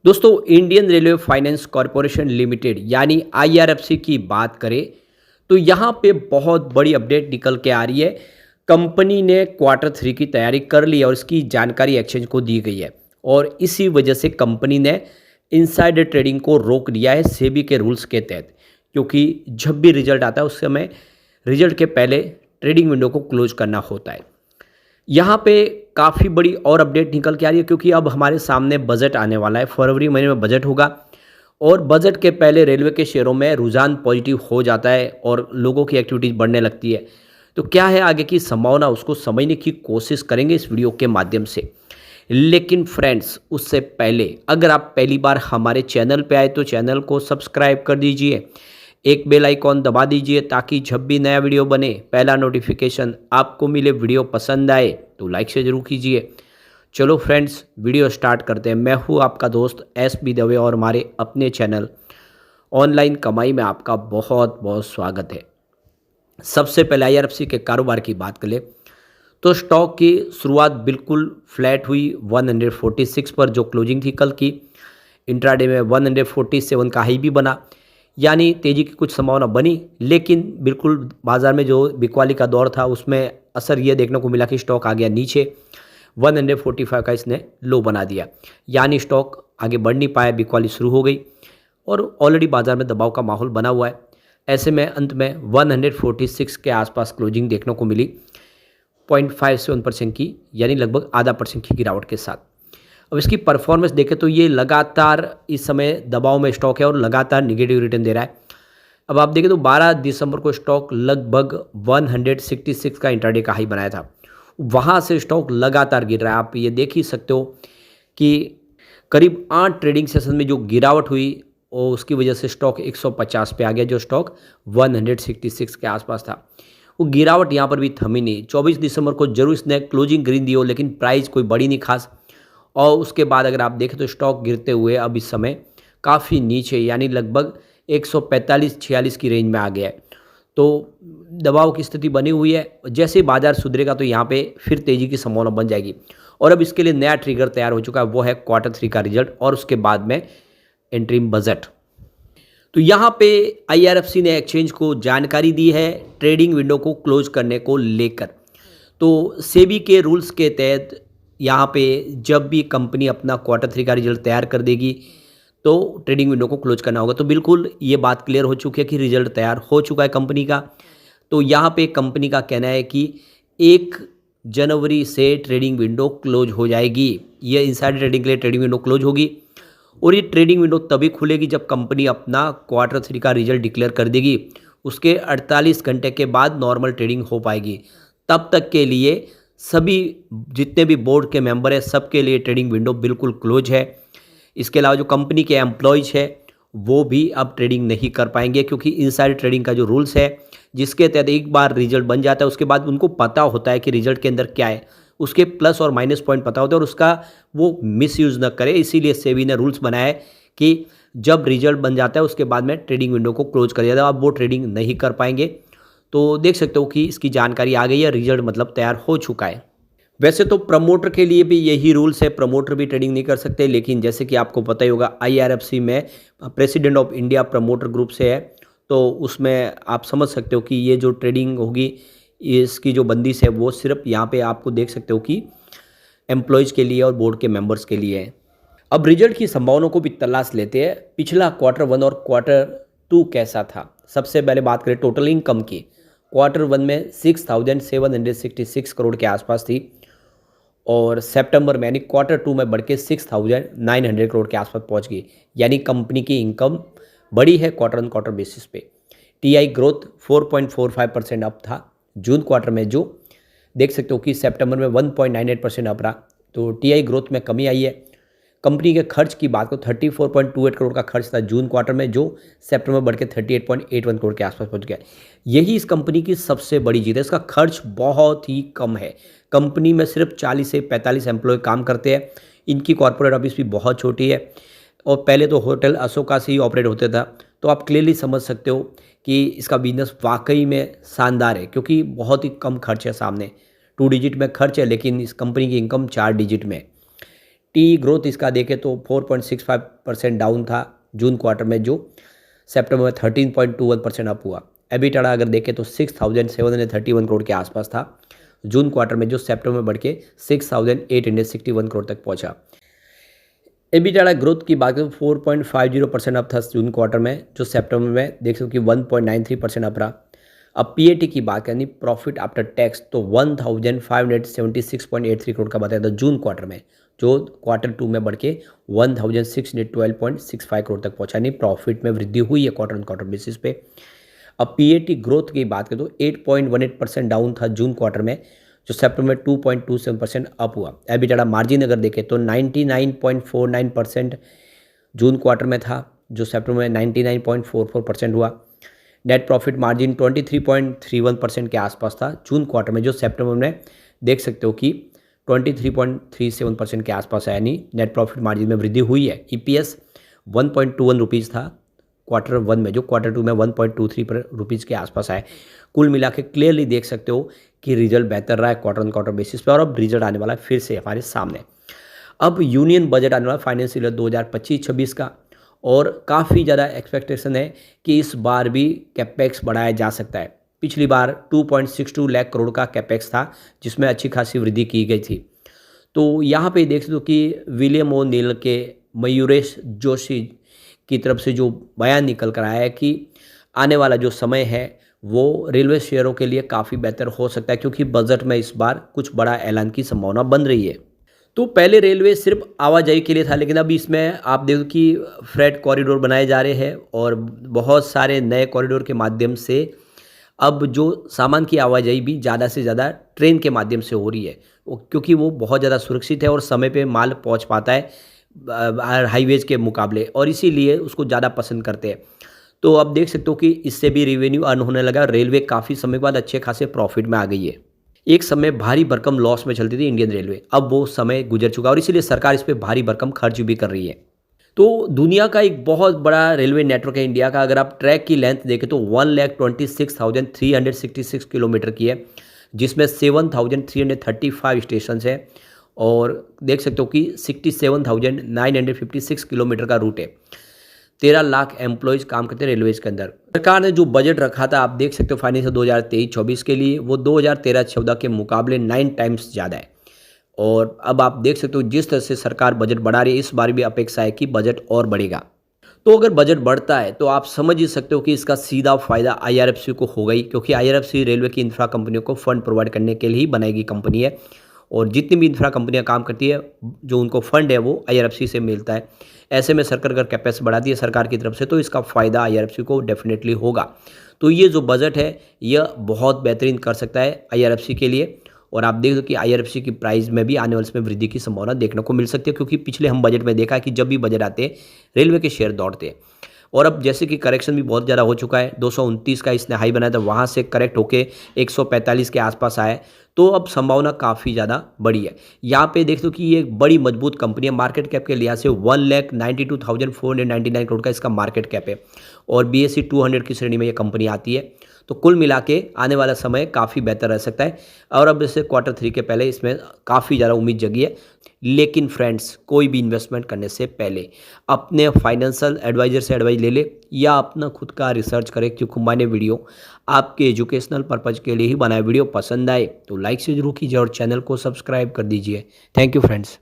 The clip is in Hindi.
दोस्तों Indian railway finance corporation limited यानी आईआरएफसी की बात करें तो यहाँ पे बहुत बड़ी अपडेट निकल के आ रही है। कंपनी ने क्वार्टर 3 की तैयारी कर ली है और इसकी जानकारी एक्सचेंज को दी गई है और इसी वजह से कंपनी ने इनसाइडर ट्रेडिंग को रोक दिया है सेबी के रूल्स के तहत। क्योंकि जब भी रिजल्ट आता है उस समय रिजल्ट के पहले ट्रेडिंग विंडो को क्लोज करना होता है। यहाँ पे काफ़ी बड़ी और अपडेट निकल के आ रही है क्योंकि अब हमारे सामने बजट आने वाला है। फरवरी महीने में बजट होगा और बजट के पहले रेलवे के शेयरों में रुझान पॉजिटिव हो जाता है और लोगों की एक्टिविटीज़ बढ़ने लगती है। तो क्या है आगे की संभावना, उसको समझने की कोशिश करेंगे इस वीडियो के माध्यम से। लेकिन फ्रेंड्स, उससे पहले अगर आप पहली बार हमारे चैनल पे आए तो चैनल को सब्सक्राइब कर दीजिए, एक बेल आइकॉन दबा दीजिए ताकि जब भी नया वीडियो बने पहला नोटिफिकेशन आपको मिले। वीडियो पसंद आए तो लाइक से ज़रूर कीजिए। चलो फ्रेंड्स, वीडियो स्टार्ट करते हैं। मैं हूँ आपका दोस्त एस बी दवे और हमारे अपने चैनल ऑनलाइन कमाई में आपका बहुत बहुत स्वागत है। सबसे पहले आईआरएफसी के कारोबार की बात करें तो स्टॉक की शुरुआत बिल्कुल फ्लैट हुई 146 पर जो क्लोजिंग थी कल की। इंट्राडे में 147 का हाई भी बना, यानी तेज़ी की कुछ संभावना बनी। लेकिन बिल्कुल बाज़ार में जो बिकवाली का दौर था उसमें असर ये देखने को मिला कि स्टॉक आ गया नीचे। 145 का इसने लो बना दिया, यानी स्टॉक आगे बढ़ नहीं पाया, बिकवाली शुरू हो गई और ऑलरेडी बाज़ार में दबाव का माहौल बना हुआ है। ऐसे में अंत में 146 के आसपास क्लोजिंग देखने को मिली 0.57% की, यानी लगभग ½ % की गिरावट के साथ। अब इसकी परफॉर्मेंस देखें तो ये लगातार इस समय दबाव में स्टॉक है और लगातार निगेटिव रिटर्न दे रहा है। अब आप देखें तो 12 दिसंबर को स्टॉक लगभग 166 का इंट्राडे का हाई बनाया था, वहाँ से स्टॉक लगातार गिर रहा है। आप ये देख ही सकते हो कि करीब 8 ट्रेडिंग सेशन में जो गिरावट हुई और उसकी वजह से स्टॉक 150 पे आ गया, जो स्टॉक 166 के आसपास था। वो गिरावट यहाँ पर भी थमी नहीं। 24 दिसंबर को जरूर इसने क्लोजिंग ग्रीन दी हो, लेकिन प्राइस कोई बड़ी नहीं खास। और उसके बाद अगर आप देखें तो स्टॉक गिरते हुए अब इस समय काफ़ी नीचे, यानी लगभग 145-46 की रेंज में आ गया है। तो दबाव की स्थिति बनी हुई है। जैसे ही बाजार सुधरेगा तो यहाँ पे फिर तेज़ी की संभावना बन जाएगी और अब इसके लिए नया ट्रिगर तैयार हो चुका है, वो है क्वार्टर 3 का रिजल्ट और उसके बाद में इंटरिम बजट। तो यहाँ पे आईआरएफसी ने एक्सचेंज को जानकारी दी है ट्रेडिंग विंडो को क्लोज करने को लेकर। तो सेबी के रूल्स के तहत यहाँ पे जब भी कंपनी अपना क्वार्टर 3 का रिजल्ट तैयार कर देगी तो ट्रेडिंग विंडो को क्लोज करना होगा। तो बिल्कुल ये बात क्लियर हो चुकी है कि रिजल्ट तैयार हो चुका है कंपनी का। तो यहाँ पे कंपनी का कहना है कि 1 जनवरी से ट्रेडिंग विंडो क्लोज हो जाएगी। ये इनसाइड ट्रेडिंग के लिए ट्रेडिंग विंडो क्लोज होगी और ये ट्रेडिंग विंडो तभी खुलेगी जब कंपनी अपना क्वार्टर 3 का रिजल्ट डिक्लेयर कर देगी। उसके 48 घंटे के बाद नॉर्मल ट्रेडिंग हो पाएगी। तब तक के लिए सभी जितने भी बोर्ड के मेंबर हैं सबके लिए ट्रेडिंग विंडो बिल्कुल क्लोज है। इसके अलावा जो कंपनी के एम्प्लॉयज है वो भी अब ट्रेडिंग नहीं कर पाएंगे, क्योंकि इनसाइड ट्रेडिंग का जो रूल्स है जिसके तहत एक बार रिजल्ट बन जाता है उसके बाद उनको पता होता है कि रिजल्ट के अंदर क्या है, उसके प्लस और माइनस पॉइंट पता होता है और उसका वो मिसयूज़ न करे। इसीलिए सेबी ने रूल्स बनाया है कि जब रिजल्ट बन जाता है उसके बाद में ट्रेडिंग विंडो को क्लोज कर दिया जाता है। अब वो ट्रेडिंग नहीं कर पाएंगे। तो देख सकते हो कि इसकी जानकारी आ गई है, रिजल्ट मतलब तैयार हो चुका है। वैसे तो प्रमोटर के लिए भी यही रूल्स है, प्रमोटर भी ट्रेडिंग नहीं कर सकते। लेकिन जैसे कि आपको पता ही होगा आईआरएफसी में president of India promoter group से है, तो उसमें आप समझ सकते हो कि ये जो ट्रेडिंग होगी इसकी जो बंदिश है वो सिर्फ यहाँ पे आपको देख सकते हो कि एम्प्लॉयज़ के लिए और बोर्ड के मेंबर्स के लिए है। अब रिजल्ट की संभावनाओं को भी तलाश लेते हैं। पिछला क्वार्टर 1 और क्वार्टर 2 कैसा था। सबसे पहले बात करें टोटल इनकम की। क्वार्टर 1 में 6,766 करोड़ के आसपास थी और सितंबर में यानी क्वार्टर 2 में बढ़ के 6,900 करोड़ के आसपास पहुंच गई, यानी कंपनी की इनकम बड़ी है क्वार्टर ऑन क्वार्टर बेसिस पे। टीआई ग्रोथ 4.45% अप था जून क्वार्टर में, जो देख सकते हो कि सितंबर में 1.98% अप रहा। तो टीआई ग्रोथ में कमी आई है। कंपनी के खर्च की बात को 34.28 करोड़ का खर्च था जून क्वार्टर में, जो सितंबर में बढ़ के 38.81 करोड़ के आसपास पहुंच गया। यही इस कंपनी की सबसे बड़ी जीत है। इसका खर्च बहुत ही कम है। कंपनी में सिर्फ 40 से 45 एम्प्लॉय काम करते हैं। इनकी कॉर्पोरेट ऑफिस भी बहुत छोटी है और पहले तो होटल अशोका से ही ऑपरेट होता था। तो आप क्लियरली समझ सकते हो कि इसका बिजनेस वाकई में शानदार है, क्योंकि बहुत ही कम खर्च है। सामने 2 डिजिट में खर्च है लेकिन इस कंपनी की इनकम 4 डिजिट में। टी ग्रोथ इसका देखें तो 4.65% डाउन था जून क्वार्टर में, जो सितंबर में 13.21% अप हुआ। एबिटाडा अगर देखें तो 6,731 करोड़ के आसपास था जून क्वार्टर में, जो सितंबर में बढ़ के 6,861 करोड़ तक पहुंचा। एबिटाडा ग्रोथ की बात करें तो 4.50% अप था जून क्वार्टर में, जो सितंबर में देख सकते हो कि 1.93% अप रहा। अब पीएटी की बात करें, प्रॉफिट आफ्टर टैक्स, तो 1,576.83 करोड़ का बताया था जून क्वार्टर में, जो क्वार्टर 2 में बढ़ के 1,612.65 करोड़ तक पहुंचा। नहीं, प्रॉफिट में वृद्धि हुई है क्वार्टर ऑन क्वार्टर बेसिस पे। अब पीएटी ग्रोथ की बात करें तो 8.18% डाउन था जून क्वार्टर में, जो सितंबर में 2.27% अप हुआ। एबिटाडा मार्जिन अगर देखें तो 99.49% जून क्वार्टर में था, जो सितंबर में 99.44% हुआ। नेट प्रॉफिट मार्जिन 23.31% के आसपास था जून क्वार्टर में, जो सितंबर में देख सकते हो कि 23.37% के आसपास है, यानी नेट प्रॉफिट मार्जिन में वृद्धि हुई है। ईपीएस 1.21 रुपीज़ था क्वार्टर 1 में, जो क्वार्टर 2 में 1.23 रुपीज़ के आसपास आए। कुल मिला के क्लियरली देख सकते हो कि रिजल्ट बेहतर रहा है क्वार्टर ऑन क्वार्टर बेसिस पे, और अब रिजल्ट आने वाला है फिर से हमारे सामने। अब यूनियन बजट आने वाला फाइनेंशियल ईयर 2025-26 का, और काफ़ी ज़्यादा एक्सपेक्टेशन है कि इस बार भी कैपेक्स बढ़ाया जा सकता है। पिछली बार 2.62 लाख करोड़ का कैपेक्स था, जिसमें अच्छी खासी वृद्धि की गई थी। तो यहाँ पे देख सकते हो कि विलियम ओ नील के मयूरेश जोशी की तरफ से जो बयान निकल कर आया है कि आने वाला जो समय है वो रेलवे शेयरों के लिए काफ़ी बेहतर हो सकता है, क्योंकि बजट में इस बार कुछ बड़ा ऐलान की संभावना बन रही है। तो पहले रेलवे सिर्फ आवाजाही के लिए था, लेकिन अब इसमें आप देखो कि फ्रेट कॉरिडोर बनाए जा रहे हैं, और बहुत सारे नए कॉरिडोर के माध्यम से अब जो सामान की आवाजाही भी ज़्यादा से ज़्यादा ट्रेन के माध्यम से हो रही है, क्योंकि वो बहुत ज़्यादा सुरक्षित है और समय पे माल पहुंच पाता है हाईवेज के मुकाबले, और इसीलिए उसको ज़्यादा पसंद करते हैं। तो अब देख सकते हो कि इससे भी रेवेन्यू अर्न होने लगा। रेलवे काफ़ी समय के बाद अच्छे खासे प्रॉफिट में आ गई है। एक समय भारी भरकम लॉस में चलती थी इंडियन रेलवे, अब वो समय गुजर चुका और इसीलिए सरकार इस पर भारी भरकम खर्च भी कर रही है। तो दुनिया का एक बहुत बड़ा रेलवे नेटवर्क है इंडिया का। अगर आप ट्रैक की लेंथ देखें तो 1,26,366 किलोमीटर की है, जिसमें 7,335 स्टेशन है, और देख सकते हो कि 67,956 किलोमीटर का रूट है। 13 लाख एम्प्लॉयज़ काम करते हैं रेलवेज के अंदर। सरकार ने जो बजट रखा था, आप देख सकते हो फाइनेंशियल 2023-24 के लिए, वो 2013-14 के मुकाबले 9 टाइम्स ज़्यादा है। और अब आप देख सकते हो जिस तरह से सरकार बजट बढ़ा रही है, इस बार भी अपेक्षा है कि बजट और बढ़ेगा। तो अगर बजट बढ़ता है तो आप समझ ही सकते हो कि इसका सीधा फायदा आईआरएफसी को होगा ही, क्योंकि आईआरएफसी रेलवे की इंफ्रा कंपनियों को फंड प्रोवाइड करने के लिए ही बनाई गई कंपनी है, और जितनी भी इंफ्रा कंपनियां काम करती है, जो उनको फंड है वो आईआरएफसी से मिलता है। ऐसे में सरकार अगर कैपेक्स बढ़ाती है सरकार की तरफ से, तो इसका फ़ायदा आईआरएफसी को डेफिनेटली होगा। तो ये जो बजट है यह बहुत बेहतरीन कर सकता है आईआरएफसी के लिए, और आप देख दो कि आईआरएफसी की प्राइस में भी आने वाले समय वृद्धि की संभावना देखने को मिल सकती है, क्योंकि पिछले हम बजट में देखा है कि जब भी बजट आते हैं रेलवे के शेयर दौड़ते हैं। और अब जैसे कि करेक्शन भी बहुत ज़्यादा हो चुका है, 229 का इसने हाई बनाया था, वहाँ से करेक्ट होके 145 के आसपास आया है, तो अब संभावना काफ़ी ज़्यादा बड़ी है। यहाँ पे देख दो कि ये एक बड़ी मजबूत कंपनी है। मार्केट कैप के लिहाज से 1,92,499 करोड़ का इसका मार्केट कैप है, और BSE 200 की श्रेणी में ये कंपनी आती है। तो कुल मिला के आने वाला समय काफ़ी बेहतर रह सकता है, और अब जैसे क्वार्टर 3 के पहले इसमें काफ़ी ज़्यादा उम्मीद जगी है। लेकिन फ्रेंड्स, कोई भी इन्वेस्टमेंट करने से पहले अपने फाइनेंशियल एडवाइज़र से एडवाइस ले ले, या अपना खुद का रिसर्च करें, क्योंकि मैंने वीडियो आपके एजुकेशनल पर्पज़ के लिए ही बनाया। वीडियो पसंद आए तो लाइक से जरूर कीजिए और चैनल को सब्सक्राइब कर दीजिए। Thank you friends.